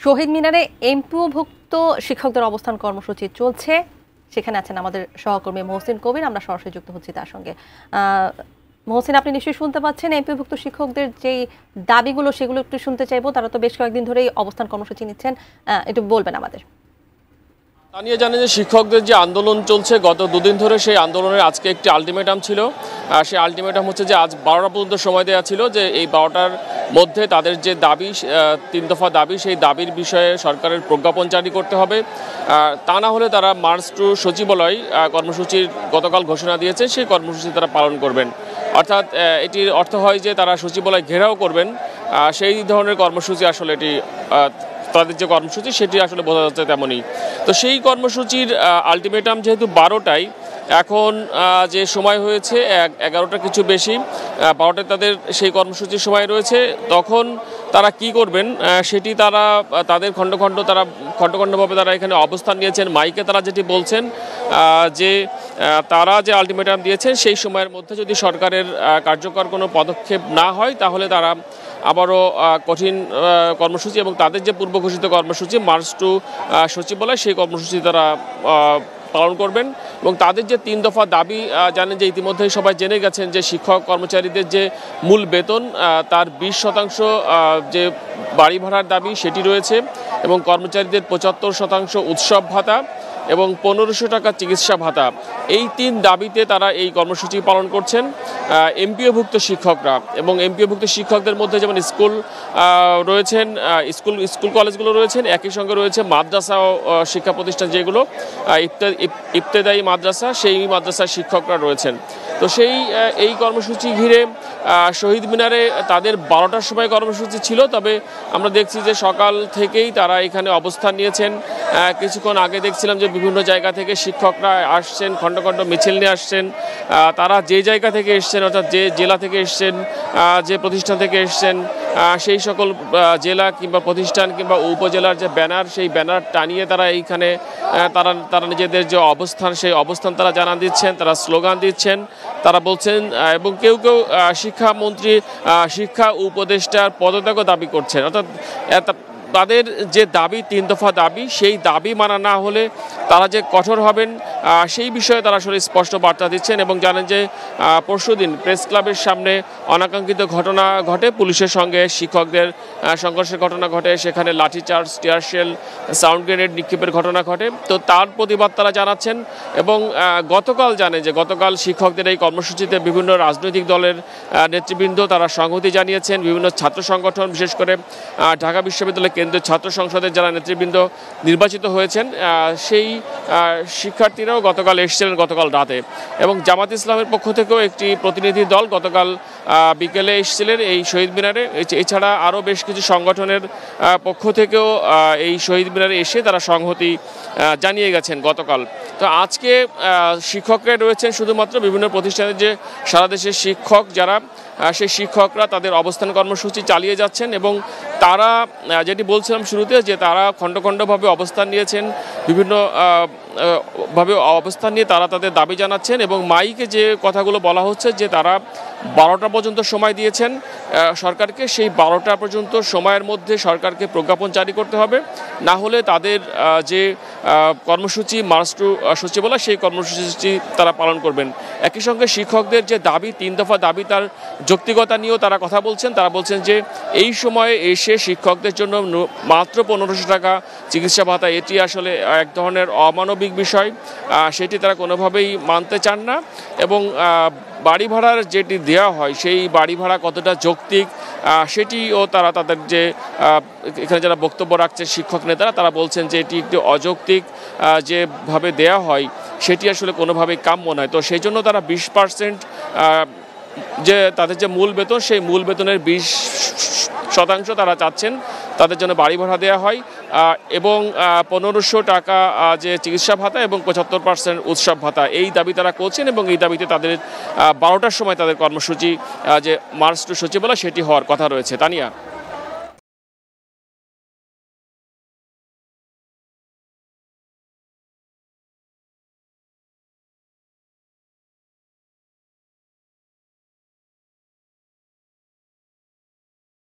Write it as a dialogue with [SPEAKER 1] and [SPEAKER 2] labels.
[SPEAKER 1] শহীদ মিনারে এমপিওভুক্ত শিক্ষকদের অবস্থান কর্মসূচি চলছে। সেখানে আছেন আমাদের সহকর্মী মহসিন কবির। আমরা সরাসরি যুক্ত হচ্ছি তার সঙ্গে। মহসিন, আপনি নিশ্চয়ই শুনতে পাচ্ছেন এমপিওভুক্ত শিক্ষকদের যেই দাবিগুলো, সেগুলো একটু শুনতে চাইবো। তারা তো বেশ কয়েকদিন ধরেই অবস্থান কর্মসূচি নিচ্ছেন, একটু বলবেন আমাদের।
[SPEAKER 2] তানিয়া জানেন যে শিক্ষকদের যে আন্দোলন চলছে গত দুদিন ধরে, সেই আন্দোলনের আজকে একটি আলটিমেটাম ছিল। সেই আলটিমেটাম হচ্ছে যে আজ 12টা পর্যন্ত সময় দেওয়া ছিল, যে এই 12টার মধ্যে তাদের যে দাবি, 3 দফা দাবি, সেই দাবির বিষয়ে সরকারের প্রজ্ঞাপন জারি করতে হবে। তা না হলে তারা মার্চ টু সচিবালয় কর্মসূচির গতকাল ঘোষণা দিয়েছে, সেই কর্মসূচি তারা পালন করবেন। অর্থাৎ এটির অর্থ হয় যে তারা সচিবালয় ঘেরাও করবেন। সেই ধরনের কর্মসূচি আসলে এটি তাদের যে কর্মসূচি সেটি আসলে বোঝা যাচ্ছে তেমনই। তো সেই কর্মসূচির আলটিমেটাম যেহেতু 12টায়, এখন যে সময় হয়েছে 11টা কিছু বেশি, 12টায় তাদের সেই কর্মসূচির সময় রয়েছে। তখন তারা কি করবেন সেটি তাদের খণ্ডখণ্ডভাবে তারা এখানে অবস্থান নিয়েছেন। মাইকে তারা যেটি বলছেন যে তারা যে আলটিমেটাম দিয়েছেন সেই সময়ের মধ্যে যদি সরকারের কার্যকর কোনো পদক্ষেপ না হয়, তাহলে তারা আবারও কঠিন কর্মসূচি এবং তাদের যে পূর্ব ঘোষিত কর্মসূচি মার্চ টু সচিবালয়, সেই কর্মসূচি তারা পালন করবেন। এবং তাদের যে 3 দফা দাবি, জানেন যে ইতিমধ্যেই সবাই জেনে গেছেন যে শিক্ষক কর্মচারীদের যে মূল বেতন তার 20% যে বাড়ি ভাড়ার দাবি সেটি রয়েছে, এবং কর্মচারীদের 75% উৎসব ভাতা এবং 1500 টাকা চিকিৎসা ভাতা। এই 3 দাবিতে তারা এই কর্মসূচি পালন করছেন এমপিওভুক্ত শিক্ষকরা। এবং এমপিওভুক্ত শিক্ষকদের মধ্যে যেমন স্কুল রয়েছেন, স্কুল কলেজগুলো রয়েছেন, একই সঙ্গে রয়েছে মাদ্রাসা ও শিক্ষা প্রতিষ্ঠান, যেগুলো ইবতেদায়ী মাদ্রাসা, সেই মাদ্রাসার শিক্ষকরা রয়েছেন। তো এই কর্মসূচি ঘিরে শহীদ মিনারে তাদের 12টার সময় কর্মসূচি ছিল, তবে আমরা দেখছি যে সকাল থেকেই তারা এখানে অবস্থান নিয়েছেন। কিছুক্ষণ আগে দেখছিলাম যে বিভিন্ন জায়গা থেকে শিক্ষকরা আসছেন, খণ্ড খণ্ড মিছিল নিয়ে আসছেন। তারা যে জায়গা থেকে এসছেন, অর্থাৎ যে জেলা থেকে এসছেন, যে প্রতিষ্ঠান থেকে এসছেন, সেই সকল জেলা কিংবা প্রতিষ্ঠান কিংবা উপজেলার যে ব্যানার, সেই ব্যানার টানিয়ে তারা এইখানে তারা নিজেদের যে অবস্থান, সেই অবস্থান তারা জানান দিচ্ছেন, তারা স্লোগান দিচ্ছেন, তারা বলছেন। এবং কেউ কেউ শিক্ষামন্ত্রী, শিক্ষা উপদেষ্টার পদত্যাগও দাবি করছেন। অর্থাৎ তাদের যে দাবি, 3 দফা দাবি, সেই দাবি মানা না হলে তারা যে কঠোর হবেন সেই বিষয়ে তারা আসলে স্পষ্ট বার্তা দিচ্ছেন। এবং জানেন যে পরশুদিন প্রেস ক্লাবের সামনে অনাকাঙ্ক্ষিত ঘটনা ঘটে, পুলিশের সঙ্গে শিক্ষকদের সংঘর্ষের ঘটনা ঘটে, সেখানে লাঠিচার্জ, টিয়ার শেল, সাউন্ড গ্রেনেড নিক্ষেপের ঘটনা ঘটে। তো তার প্রতিবাদ তারা জানাচ্ছেন। এবং গতকাল শিক্ষকদের এই কর্মসূচিতে বিভিন্ন রাজনৈতিক দলের নেতৃবৃন্দ তারা সংহতি জানিয়েছেন। বিভিন্ন ছাত্র সংগঠন, বিশেষ করে ঢাকা বিশ্ববিদ্যালয় কেন্দ্রীয় ছাত্র সংসদের যারা নেতৃবৃন্দ নির্বাচিত হয়েছেন, সেই শিক্ষার্থীরাও গতকাল এসেছিলেন গতকাল রাতে। এবং জামাত ইসলামের পক্ষ থেকেও একটি প্রতিনিধি দল গতকাল বিকেলে এসেছিলেন এই শহীদ মিনারে। এছাড়া আরও বেশ কিছু সংগঠনের পক্ষ থেকেও এই শহীদ মিনারে এসে তারা সংহতি জানিয়ে গেছেন গতকাল। তো আজকে শিক্ষকরা রয়েছেন শুধুমাত্র বিভিন্ন প্রতিষ্ঠানের যে সারা দেশের শিক্ষক যারা, সেই শিক্ষকরা তাদের অবস্থান কর্মসূচি চালিয়ে যাচ্ছেন। এবং তারা যেটি বলছিলাম শুরুতে, যে তারা খণ্ড খণ্ডভাবে অবস্থান নিয়েছেন, বিভিন্ন ভাবে অবস্থান নিয়ে তারা তাদের দাবি জানাচ্ছেন। এবং মাইকে যে কথাগুলো বলা হচ্ছে, যে তারা 12টা পর্যন্ত সময় দিয়েছেন সরকারকে, সেই 12টা পর্যন্ত সময়ের মধ্যে সরকারকে প্রজ্ঞাপন জারি করতে হবে, না হলে তাদের যে কর্মসূচি মার্চ টু সচিবালয়, সেই কর্মসূচি তারা পালন করবেন। একই সঙ্গে শিক্ষকদের যে দাবি, 3 দফা দাবি, তার যৌক্তিকতা নিয়েও তারা কথা বলছেন। তারা বলছেন যে এই সময়ে এসে শিক্ষকদের জন্য মাত্র 1500 টাকা চিকিৎসা ভাতা, এটি আসলে এক ধরনের অমানবিক বিষয়, সেটি তারা কোনোভাবেই মানতে চান না। এবং বাড়ি ভাড়ার যেটি দেওয়া হয়, সেই বাড়ি ভাড়া কতটা যৌক্তিক সেটিও তাদের যে এখানে যারা বক্তব্য রাখছে শিক্ষক নেতারা, তারা বলছেন যে এটি একটি অযৌক্তিক যেভাবে দেওয়া হয়, সেটি আসলে কোনোভাবেই কাম্য নয়। তো সেই জন্য তারা 20% যে তাদের যে মূল বেতন, সেই মূল বেতনের 20% তারা চাচ্ছেন তাদের জন্য বাড়ি ভাড়া দেওয়া হয়, এবং 1500 টাকা যে চিকিৎসা ভাতা এবং 75% উৎসব ভাতা, এই দাবি তারা করছেন। এবং এই দাবিতে তাদের 12টার সময় তাদের কর্মসূচি যে মার্চ টু সচিবালয়, সেটি হওয়ার কথা রয়েছে। তানিয়া।